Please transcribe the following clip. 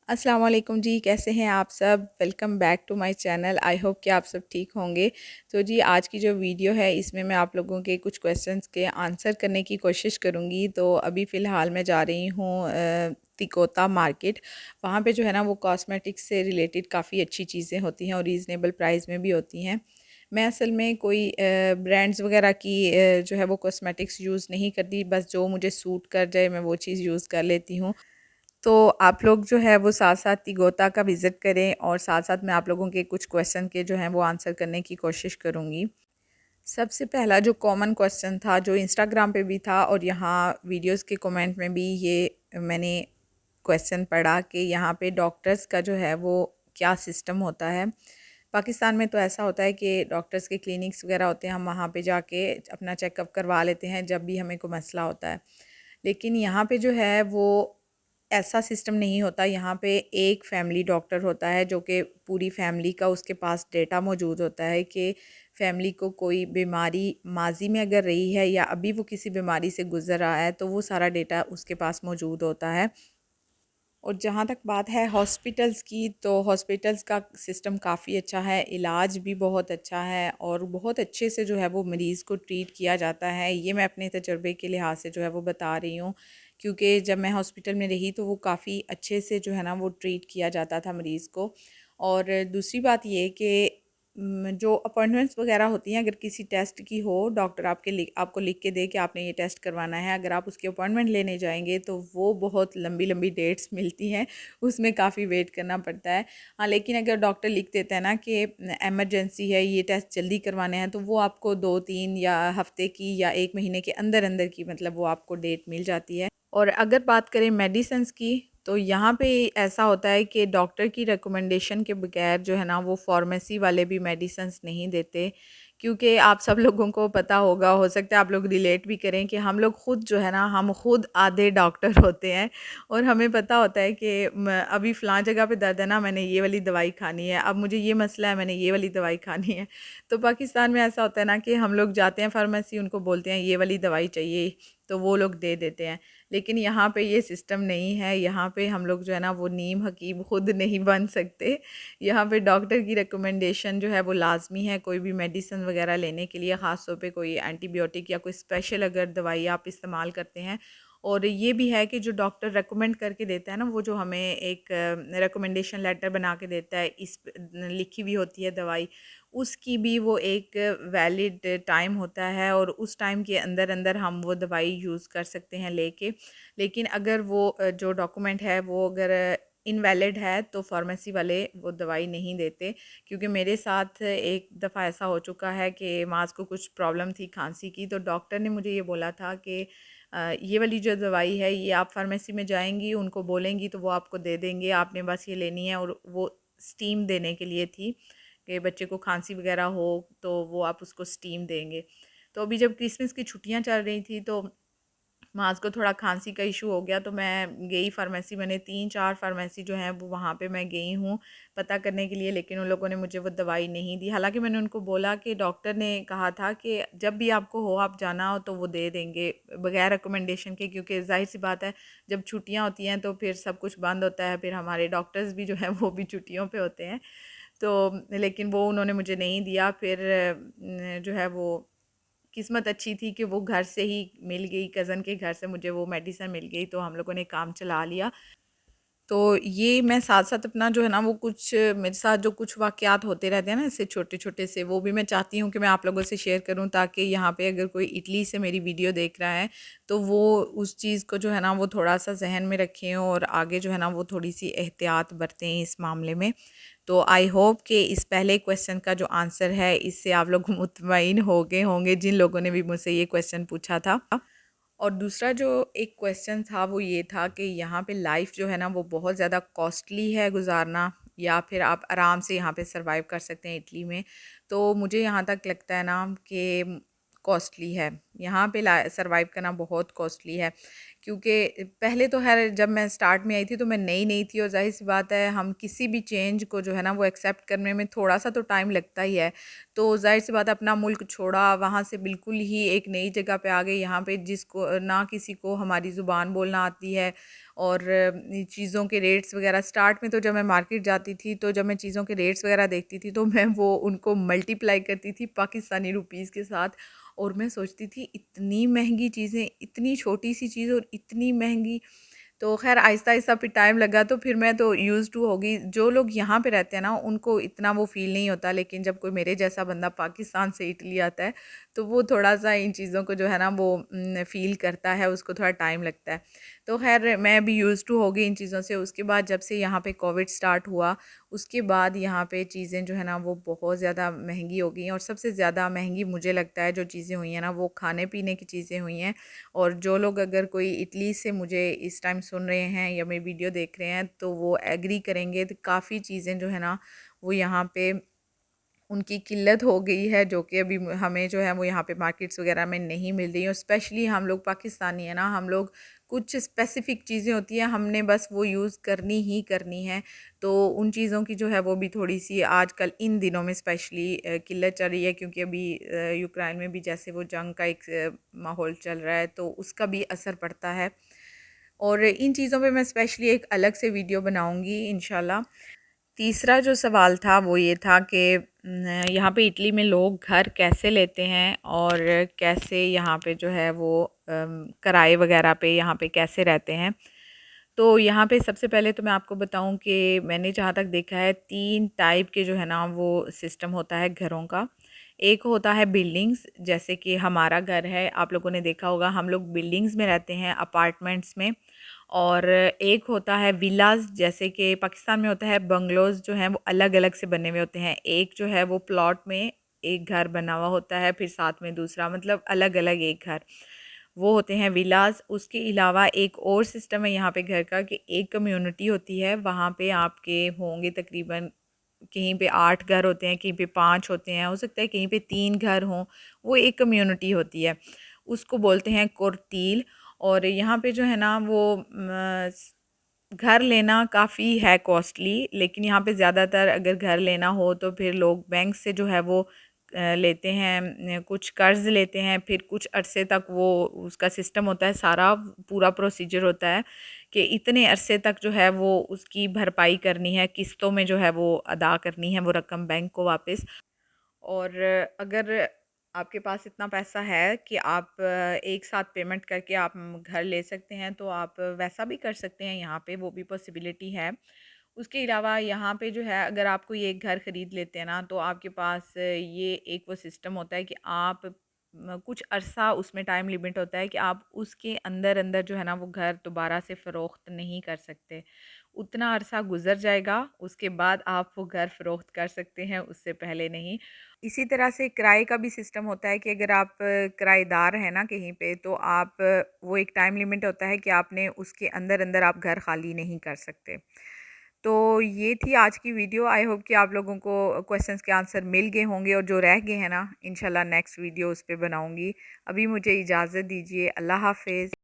अस्सलाम वालेकुम जी, कैसे हैं आप सब। Welcome back to my channel. I hope कि आप सब ठीक होंगे। तो जी आज की जो वीडियो है इसमें मैं आप लोगों के कुछ क्वेश्चंस के आंसर करने की कोशिश करूँगी। तो अभी फ़िलहाल मैं जा रही हूँ तिकोता मार्केट। वहाँ पे जो है ना वो कॉस्मेटिक्स से रिलेटेड काफ़ी अच्छी चीज़ें होती हैं और रीज़नेबल प्राइस में भी होती हैं। मैं असल में कोई ब्रांड्स वगैरह की जो है वो कॉस्मेटिक्स यूज़ नहीं करती, बस जो मुझे सूट कर जाए मैं वो चीज़ यूज़ कर लेती हूँ। तो आप लोग जो है वो साथ-साथ तिगोता का विज़िट करें और साथ-साथ मैं आप लोगों के कुछ क्वेश्चन के जो हैं वो आंसर करने की कोशिश करूँगी। सबसे पहला जो कॉमन क्वेश्चन था, जो इंस्टाग्राम पे भी था और यहाँ वीडियोस के कमेंट में भी ये मैंने क्वेश्चन पढ़ा कि यहाँ पे डॉक्टर्स का जो है वो क्या सिस्टम होता है। पाकिस्तान में तो ऐसा होता है कि डॉक्टर्स के क्लिनिक्स वगैरह होते हैं, हम वहाँ पे जाके अपना चेकअप करवा लेते हैं जब भी हमें कोई मसला होता है। लेकिन यहाँ पे जो है वो ऐसा सिस्टम नहीं होता। यहाँ पे एक फैमिली डॉक्टर होता है जो कि पूरी फैमिली का उसके पास डेटा मौजूद होता है कि फैमिली को कोई बीमारी माजी में अगर रही है या अभी वो किसी बीमारी से गुज़र रहा है तो वो सारा डेटा उसके पास मौजूद होता है। और जहाँ तक बात है हॉस्पिटल्स की, तो हॉस्पिटल्स का सिस्टम काफ़ी अच्छा है, इलाज भी बहुत अच्छा है और बहुत अच्छे से जो है वो मरीज़ को ट्रीट किया जाता है। ये मैं अपने तजर्बे के लिहाज से जो है वो बता रही हूँ, क्योंकि जब मैं हॉस्पिटल में रही तो वो काफ़ी अच्छे से जो है ना वो ट्रीट किया जाता था मरीज़ को। और दूसरी बात ये कि जो अपॉइंटमेंट्स वगैरह होती हैं, अगर किसी टेस्ट की हो, डॉक्टर आपको लिख के दे कि आपने ये टेस्ट करवाना है, अगर आप उसकी अपॉइंटमेंट लेने जाएंगे तो वो बहुत लंबी लंबी डेट्स मिलती हैं, उसमें काफ़ी वेट करना पड़ता है। हाँ, लेकिन अगर डॉक्टर लिख देता है ना कि एमरजेंसी है, ये टेस्ट जल्दी करवाने हैं, तो वो आपको 2-3 या हफ्ते की या 1 महीने के अंदर अंदर की मतलब वो आपको डेट मिल जाती है। और अगर बात करें मेडिसिन्स की, तो यहाँ पे ऐसा होता है कि डॉक्टर की रिकमेंडेशन के बगैर जो है ना वो फार्मेसी वाले भी मेडिसिन्स नहीं देते, क्योंकि आप सब लोगों को पता होगा, हो सकता है आप लोग रिलेट भी करें कि हम लोग खुद जो है ना हम खुद आधे डॉक्टर होते हैं और हमें पता होता है कि अभी फ़लाँ जगह पे दर्द है ना, मैंने ये वाली दवाई खानी है, अब मुझे ये मसला है, मैंने ये वाली दवाई खानी है। तो पाकिस्तान में ऐसा होता है ना कि हम लोग जाते हैं फार्मेसी, उनको बोलते हैं ये वाली दवाई चाहिए, तो वो लोग दे देते हैं। लेकिन यहाँ पे ये सिस्टम नहीं है। यहाँ पे हम लोग जो है ना वो नीम हकीम खुद नहीं बन सकते। यहाँ पे डॉक्टर की रिकमेंडेशन जो है वो लाज़मी है कोई भी मेडिसिन वगैरह लेने के लिए, ख़ास तौर पे कोई एंटीबायोटिक या कोई स्पेशल अगर दवाई आप इस्तेमाल करते हैं। और ये भी है कि जो डॉक्टर रेकमेंड करके देता है ना, वो जो हमें एक रिकमेंडेशन लेटर बना के देता है, इस लिखी हुई होती है दवाई, उसकी भी वो एक वैलिड टाइम होता है और उस टाइम के अंदर अंदर हम वो दवाई यूज़ कर सकते हैं लेके। लेकिन अगर वो जो डॉक्यूमेंट है वो अगर इनवैलिड है तो फार्मेसी वाले वो दवाई नहीं देते। क्योंकि मेरे साथ एक दफ़ा ऐसा हो चुका है कि माँ को कुछ प्रॉब्लम थी खांसी की, तो डॉक्टर ने मुझे ये बोला था कि ये वाली जो दवाई है ये आप फार्मेसी में जाएंगी, उनको बोलेंगी तो वो आपको दे देंगे, आपने बस ये लेनी है। और वो स्टीम देने के लिए थी कि बच्चे को खांसी वगैरह हो तो वो आप उसको स्टीम देंगे। तो अभी जब क्रिसमस की छुट्टियां चल रही थी तो माज़ को थोड़ा खांसी का इशू हो गया, तो मैं गई फार्मेसी, मैंने 3-4 फार्मेसी जो हैं वो वहाँ पे मैं गई हूँ पता करने के लिए, लेकिन उन लोगों ने मुझे वो दवाई नहीं दी। हालांकि मैंने उनको बोला कि डॉक्टर ने कहा था कि जब भी आपको हो, आप जाना हो तो वो दे देंगे बगैर रिकमेंडेशन के, क्योंकि जाहिर सी बात है जब छुट्टियाँ होती हैं तो फिर सब कुछ बंद होता है, फिर हमारे डॉक्टर्स भी जो हैं वो भी छुट्टियों पर होते हैं। तो लेकिन वो उन्होंने मुझे नहीं दिया। फिर जो है वो किस्मत अच्छी थी कि वो घर से ही मिल गई, कज़न के घर से मुझे वो मेडिसिन मिल गई, तो हम लोगों ने काम चला लिया। तो ये मैं साथ-साथ अपना जो है ना वो कुछ मेरे साथ जो कुछ वाक़यात होते रहते हैं ना ऐसे छोटे-छोटे से, वो भी मैं चाहती हूँ कि मैं आप लोगों से शेयर करूँ, ताकि यहाँ पे अगर कोई इटली से मेरी वीडियो देख रहा है तो वो उस चीज़ को जो है ना वो थोड़ा-सा ज़हन में रखें और आगे जो है ना वो थोड़ी-सी एहतियात बरतें इस मामले में। तो आई होप कि इस पहले क्वेश्चन का जो आंसर है इससे आप लोग मुतमईन हो गए होंगे, जिन लोगों ने भी मुझसे ये क्वेश्चन पूछा था। और दूसरा जो एक क्वेश्चन था वो ये था कि यहाँ पे लाइफ जो है ना वो बहुत ज़्यादा कॉस्टली है गुजारना, या फिर आप आराम से यहाँ पे सरवाइव कर सकते हैं इटली में। तो मुझे यहाँ तक लगता है ना कि कॉस्टली है। यहाँ पे ला सर्वाइव करना बहुत कॉस्टली है, क्योंकि पहले तो खैर जब मैं स्टार्ट में आई थी तो मैं नई नई थी, और ज़ाहिर सी बात है हम किसी भी चेंज को जो है ना वो एक्सेप्ट करने में थोड़ा सा तो टाइम लगता ही है। तो ज़ाहिर सी बात है अपना मुल्क छोड़ा, वहाँ से बिल्कुल ही एक नई जगह पे आ गए, यहाँ पे जिसको ना किसी को हमारी ज़ुबान बोलना आती है, और चीज़ों के रेट्स वगैरह स्टार्ट में तो जब मैं मार्केट जाती थी तो जब मैं चीज़ों के रेट्स वगैरह देखती थी तो मैं वो उनको मल्टीप्लाई करती थी पाकिस्तानी रुपीज़ के साथ, और मैं सोचती थी इतनी महंगी चीज़ें, इतनी छोटी सी चीज़ और इतनी महंगी। तो ख़ैर आहिस्ता-आहिस्ता फिर टाइम लगा तो फिर मैं तो यूज़्ड टू हो गई। जो लोग यहाँ पे रहते हैं ना उनको इतना वो फ़ील नहीं होता, लेकिन जब कोई मेरे जैसा बंदा पाकिस्तान से इटली आता है तो वो थोड़ा-सा इन चीज़ों को जो है ना वो फ़ील करता है, उसको थोड़ा टाइम लगता है। तो ख़ैर मैं भी यूज़्ड टू हो गई इन चीज़ों से। उसके बाद जब से यहाँ पे कोविड स्टार्ट हुआ, उसके बाद यहाँ पे चीज़ें जो है ना वो बहुत ज़्यादा महँगी हो गई हैं, और सबसे ज़्यादा महँगी मुझे लगता है जो चीज़ें हुई हैं ना वो खाने-पीने की चीज़ें हुई हैं। और जो लोग अगर कोई इटली से मुझे इस टाइम सुन रहे हैं या मेरी वीडियो देख रहे हैं तो वो एग्री करेंगे, तो काफ़ी चीज़ें जो है ना वो यहाँ पे उनकी किल्लत हो गई है, जो कि अभी हमें जो है वो यहाँ पे मार्केट्स वगैरह में नहीं मिल रही, और स्पेशली हम लोग पाकिस्तानी है ना, हम लोग कुछ स्पेसिफ़िक चीज़ें होती हैं हमने बस वो यूज़ करनी ही करनी है। तो उन चीज़ों की जो है वो भी थोड़ी-सी आजकल इन दिनों में स्पेशली किल्लत चल रही है, क्योंकि अभी यूक्रेन में भी जैसे वो जंग का एक माहौल चल रहा है तो उसका भी असर पड़ता है। और इन चीज़ों पे मैं स्पेशली एक अलग से वीडियो बनाऊँगी इंशाल्लाह। तीसरा जो सवाल था वो ये था कि यहाँ पे इटली में लोग घर कैसे लेते हैं, और कैसे यहाँ पे जो है वो किराए वगैरह पे यहाँ पे कैसे रहते हैं। तो यहाँ पे सबसे पहले तो मैं आपको बताऊँ कि मैंने जहाँ तक देखा है 3 टाइप के जो है ना वो सिस्टम होता है घरों का। एक होता है बिल्डिंग्स, जैसे कि हमारा घर है, आप लोगों ने देखा होगा हम लोग बिल्डिंग्स में रहते हैं, अपार्टमेंट्स में। और एक होता है विलाज़, जैसे कि पाकिस्तान में होता है बंगलोज़, जो हैं वो अलग-अलग से बने हुए होते हैं। एक जो है वो प्लॉट में एक घर बना हुआ होता है, फिर साथ में दूसरा, मतलब अलग-अलग एक घर, वो होते हैं विलाज़। उसके अलावा एक और सिस्टम है यहाँ पे घर का कि एक कम्युनिटी होती है, वहाँ पे आपके होंगे तकरीबन कहीं पे 8 घर होते हैं, कहीं पे 5 होते हैं, हो सकता है कहीं पे 3 घर हों, वो एक कम्युनिटी होती है। उसको बोलते हैं कोर्तील। और यहाँ पे जो है ना वो घर लेना काफ़ी है कॉस्टली, लेकिन यहाँ पे ज़्यादातर अगर घर लेना हो तो फिर लोग बैंक से जो है वो लेते हैं, कुछ कर्ज़ लेते हैं, फिर कुछ अरसे तक वो उसका सिस्टम होता है, सारा पूरा प्रोसीजर होता है कि इतने अरसे तक जो है वो उसकी भरपाई करनी है, किस्तों में जो है वो अदा करनी है वो रकम बैंक को वापस। और अगर आपके पास इतना पैसा है कि आप एक साथ पेमेंट करके आप घर ले सकते हैं, तो आप वैसा भी कर सकते हैं, यहाँ पे वो भी पॉसिबिलिटी है। उसके अलावा यहाँ पे जो है अगर आप कोई एक घर ख़रीद लेते हैं ना, तो आपके पास ये एक वो सिस्टम होता है कि आप कुछ अरसा उसमें टाइम लिमिट होता है कि आप उसके अंदर अंदर जो है ना वो घर दोबारा से फ़रोख्त नहीं कर सकते। उतना अरसा गुज़र जाएगा, उसके बाद आप वो घर फ़रोख्त कर सकते हैं, उससे पहले नहीं। इसी तरह से किराए का भी सिस्टम होता है कि अगर आप किराएदार हैं ना कहीं पे, तो आप वो एक टाइम लिमिट होता है कि आपने उसके अंदर अंदर आप घर खाली नहीं कर सकते। तो ये थी आज की वीडियो। आई होप कि आप लोगों को क्वेश्चंस के आंसर मिल गए होंगे, और जो रह गए हैं ना इंशाल्लाह नेक्स्ट वीडियो उस पे बनाऊंगी। अभी मुझे इजाज़त दीजिए। अल्लाह हाफ़िज़।